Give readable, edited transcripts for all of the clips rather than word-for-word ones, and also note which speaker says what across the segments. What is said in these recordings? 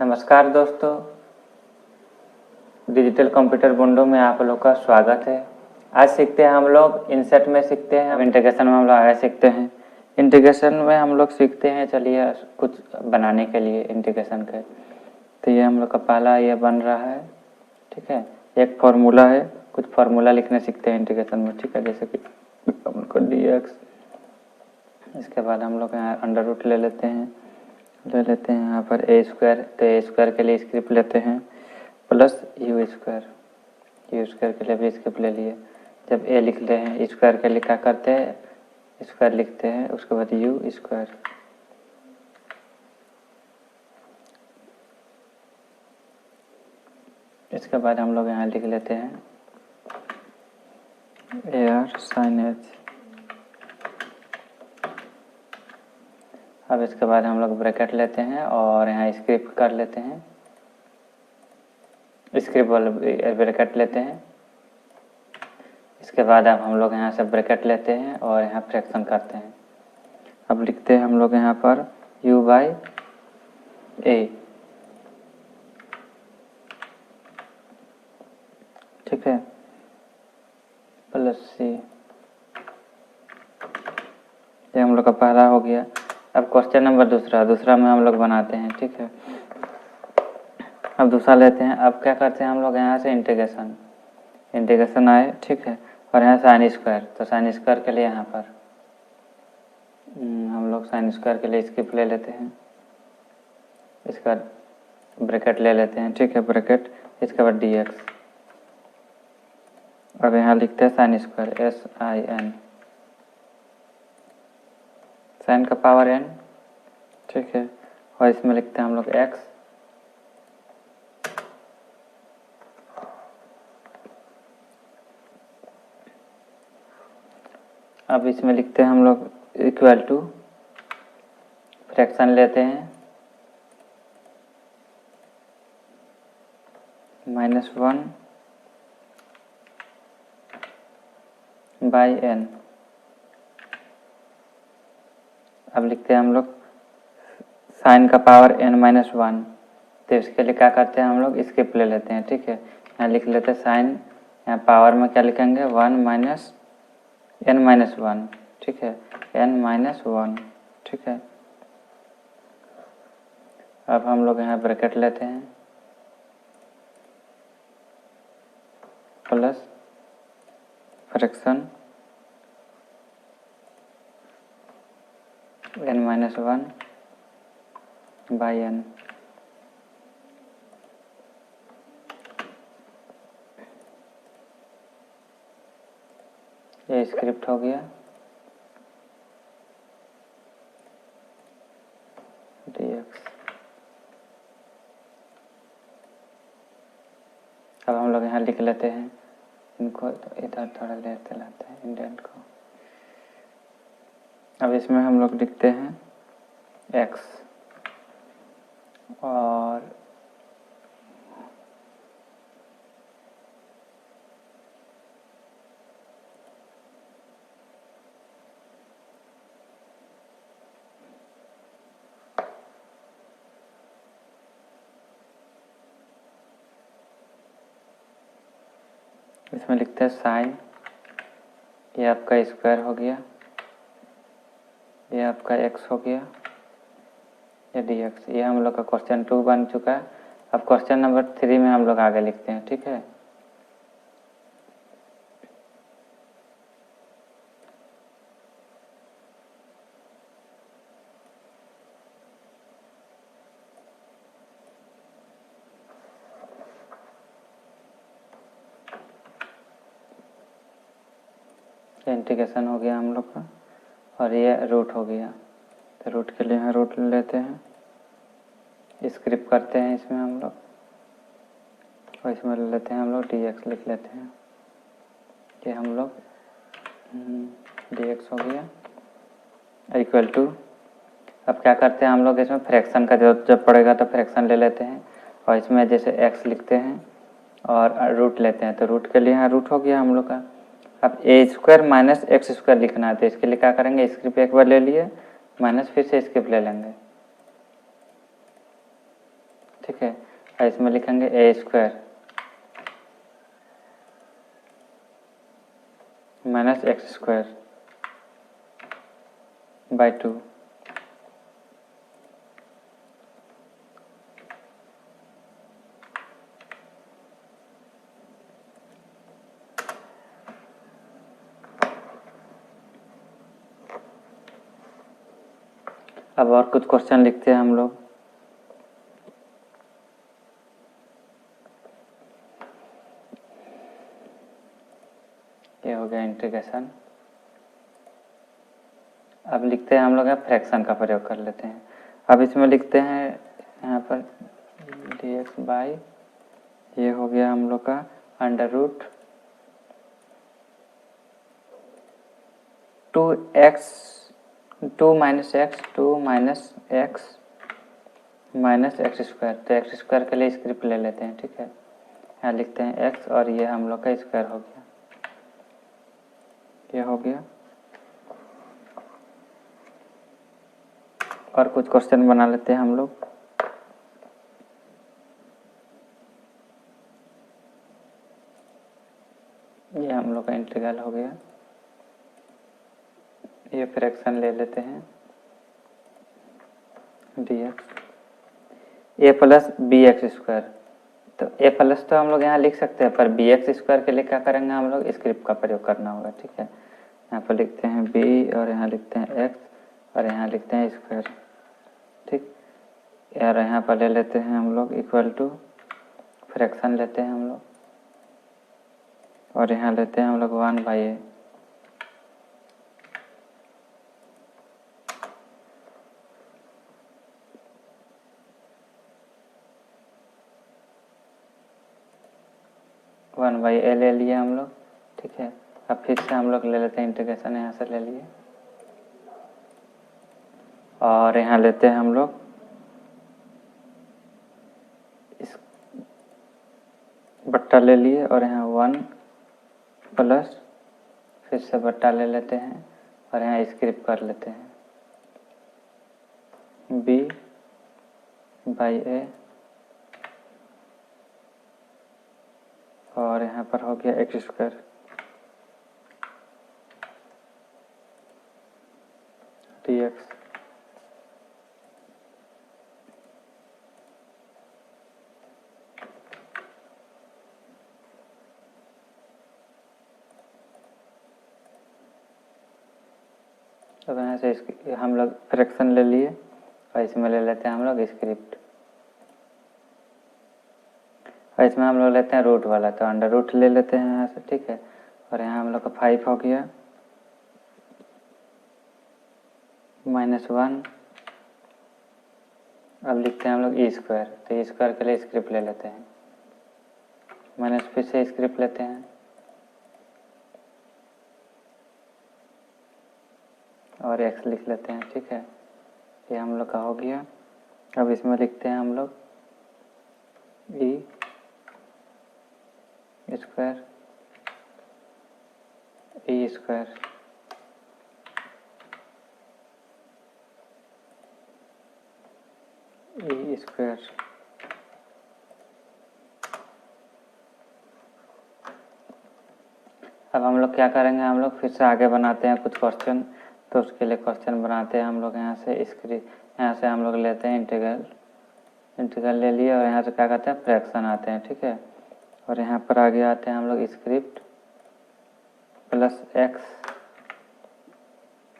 Speaker 1: नमस्कार दोस्तों, digital computer बुंडो में आप लोग का स्वागत है। आज सीखते हैं हम लोग इनसेट में सीखते हैं, अब इंटीग्रेशन में हम लोग आगे सीखते हैं। इंटीग्रेशन में हम लोग सीखते हैं, चलिए कुछ बनाने के लिए इंटीग्रेशन के। तो ये हम लोग का पहला ये बन रहा है, ठीक है। एक फार्मूला है, कुछ फार्मूला लिखने सीखते हैं इंटीग्रेशन में, ठीक है। जैसे कि हम लोग डी एक्स, इसके बाद हम लोग यहाँ अंडर रूट ले लेते हैं यहाँ पर ए स्क्वायर। तो ए स्क्वायर के लिए स्क्रिप्ट लेते हैं प्लस यू स्क्वायर के लिए भी स्क्रिप्ट ले लिए। जब ए लिख ले हैं स्क्वायर के लिए क्या करते हैं, स्क्वायर लिखते हैं, उसके बाद यू स्क्वायर। इसके बाद हम लोग यहाँ लिख लेते हैं ए आर साइन एच। अब इसके बाद हम लोग ब्रैकेट लेते हैं और यहाँ स्क्रिप्ट कर लेते हैं, स्क्रिप्ट वाले ब्रैकेट लेते हैं। इसके बाद अब हम लोग यहाँ से ब्रैकेट लेते हैं और यहाँ फ्रैक्शन करते हैं। अब लिखते हैं हम लोग यहाँ पर u बाई ए, ठीक है, प्लस सी। ये हम लोग का पहला हो गया। अब क्वेश्चन नंबर दूसरा में हम लोग बनाते हैं, ठीक है। अब दूसरा लेते हैं। अब क्या करते हैं हम लोग यहाँ से इंटीग्रेशन आए, ठीक है, और यहाँ साइन स्क्वायर। तो साइन स्क्वायर के लिए यहाँ पर हम लोग साइन स्क्वायर के लिए स्क्रिप्ट ले लेते हैं, इसका ब्रैकेट ले लेते हैं, ठीक है, ब्रैकेट। इसके बाद डी एक्स। अब यहाँ लिखते हैं sine square S I N, sine का पावर एन, ठीक है, और इसमें लिखते हैं हम लोग एक्स। अब इसमें लिखते हैं हम लोग इक्वल टू, फ्रैक्शन लेते हैं -1 बाई एन। अब लिखते हैं हम लोग साइन का पावर n-1। तो इसके लिए क्या करते हैं हम लोग स्क्रिप्ट ले लेते हैं, ठीक है। यहाँ लिख लेते हैं साइन, यहाँ पावर में क्या लिखेंगे 1 माइनस n-1, ठीक है, n-1, ठीक है। अब हम लोग यहाँ ब्रैकेट लेते हैं plus fraction n-1 by n। ये स्क्रिप्ट हो गया dx। अब हम लोग यहाँ लिख लेते हैं इनको, तो इधर थोड़ा लेते हैं इंडेंट को। अब इसमें हम लोग लिखते हैं x और इसमें लिखते हैं साइन, ये आपका स्क्वायर हो गया, ये आपका x हो गया, ये dx। ये हम लोग का क्वेश्चन 2 बन चुका है। अब क्वेश्चन नंबर 3 में हम लोग आगे लिखते हैं, ठीक है। इंटीग्रेशन हो गया हम लोग का और ये रूट हो गया। तो रूट के लिए यहाँ रूट लेते हैं, स्क्रिप्ट करते हैं इसमें हम लोग, और इसमें ले लेते हैं हम लोग dx, लिख लेते हैं कि हम लोग dx हो गया इक्वल टू। अब क्या करते हैं हम लोग इसमें फ्रैक्शन का जब पड़ेगा तो फ्रैक्शन ले लेते हैं, और इसमें जैसे x लिखते हैं और रूट लेते हैं। तो रूट के लिए यहाँ रूट हो गया हम लोग का। अब ए स्क्वायर माइनस एक्स स्क्वायर लिखना है, तो इसके लिए क्या करेंगे, स्क्रिप्ट एक बार ले लिए, माइनस फिर से स्क्रिप्ट ले लेंगे, ठीक है। और इसमें लिखेंगे A square minus x square by 2। अब और कुछ क्वेश्चन लिखते हैं हम लोग। ये हो गया इंटीग्रेशन। अब लिखते हैं हम लोग यहाँ फ्रैक्शन का प्रयोग कर लेते हैं। अब इसमें लिखते हैं यहाँ पर dx बाई, ये हो गया हम लोग का under root 2 minus x minus x square. तो एक्स स्क्वायर के लिए स्क्रिप्ट ले लेते हैं, ठीक है। यहाँ लिखते हैं एक्स और ये हम लोग का स्क्वायर हो गया, ये हो गया। और कुछ क्वेश्चन बना लेते हैं हम लोग। ये हम लोग का इंटीग्रल हो गया। ये फ्रैक्शन ले लेते हैं dx ए प्लस बी एक्स स्क्वायर। तो ए प्लस तो हम लोग यहाँ लिख सकते हैं, पर बी एक्स स्क्वायर के लिए क्या करेंगे हम लोग, स्क्रिप्ट का प्रयोग करना होगा, ठीक है। यहाँ पर लिखते हैं बी और यहाँ लिखते हैं एक्स और यहाँ लिखते हैं स्क्वायर, ठीक। यार यहाँ पर ले लेते हैं हम लोग इक्वल टू फ्रैक्शन लेते हैं हम लोग और यहाँ लेते हैं हम लोग 1/a। वन बाई ए ले लिए हम लोग, ठीक है। अब फिर से हम लोग ले लेते हैं इंटीग्रेशन, यहाँ से ले लिए और यहाँ लेते हैं हम लोग इस बट्टा ले लिए और यहाँ 1 प्लस फिर से बट्टा ले लेते हैं और यहाँ स्क्रिप्ट कर लेते हैं b बाई a और यहाँ पर हो गया एक्स स्क्वायर dx। अब यहाँ से हम लोग फ्रैक्शन ले लिए और इसमें ले लेते हैं हम लोग स्क्रिप्ट और इसमें हम लोग लेते हैं रूट वाला, तो अंडर रूट ले लेते हैं यहाँ से, ठीक है। और यहाँ हम लोग का 5 हो गया -1। अब लिखते हैं हम लोग ई स्क्वायर, तो ई स्क्वायर के लिए स्क्रिप्ट ले लेते हैं माइनस, फिर से स्क्रिप्ट लेते हैं और एक्स लिख लेते हैं, ठीक है। ये हम लोग का हो गया। अब इसमें लिखते हैं हम लोग E square E square E square. अब हम लोग क्या करेंगे, हम लोग फिर से आगे बनाते हैं कुछ क्वेश्चन। तो उसके लिए क्वेश्चन बनाते हैं हम लोग। यहाँ से यहाँ से हम लोग लेते हैं इंटीग्रल ले लिए और यहाँ से क्या करते हैं फ्रैक्शन आते हैं, ठीक है। और यहाँ पर आगे आते हैं हम लोग स्क्रिप्ट प्लस एक्स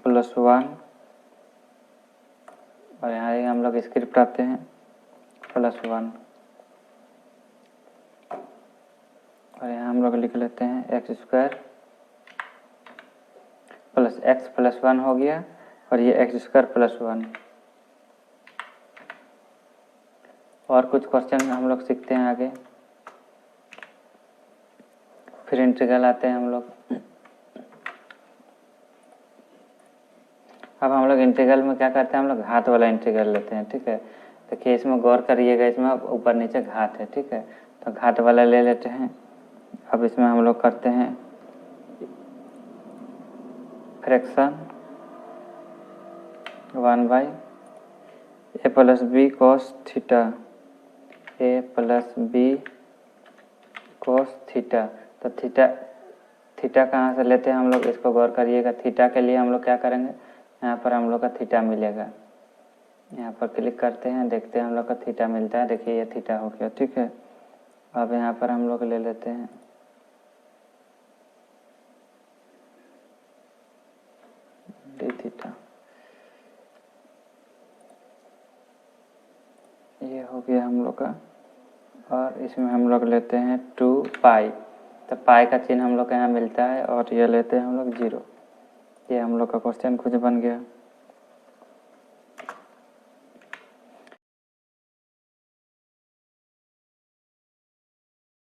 Speaker 1: प्लस 1 और यहाँ हम लोग स्क्रिप्ट आते हैं +1 और यहाँ हम लोग लिख लेते हैं x square plus x plus 1 हो गया और ये एक्स स्क्वायर प्लस 1। और कुछ क्वेश्चन हम लोग सीखते हैं आगे। फिर इंटीग्रल आते हैं हम लोग। अब हम लोग इंटीग्रल में क्या करते हैं, हम लोग घात वाला इंटीग्रल लेते हैं, ठीक है। देखिए इसमें गौर करिएगा, इसमें ऊपर नीचे घात है, ठीक है। तो घात वाला ले लेते हैं। अब इसमें हम लोग करते हैं fraction 1/a + b cos theta A plus B cos theta. तो थीटा कहाँ से लेते हैं हम लोग, इसको गौर करिएगा। थीटा के लिए हम लोग क्या करेंगे, यहाँ पर हम लोग का थीटा मिलेगा। यहाँ पर क्लिक करते हैं, देखते हैं हम लोग का थीटा मिलता है। देखिए ये थीटा हो गया, ठीक है। अब यहाँ पर हम लोग ले लेते हैं डी थीटा। ये हो गया हम लोग का। और इसमें हम लोग लेते हैं 2 पाई। तो पाई का चिन्ह हम लोग को यहाँ मिलता है और ये लेते हैं हम लोग 0। ये हम लोग का क्वेश्चन कुछ बन गया।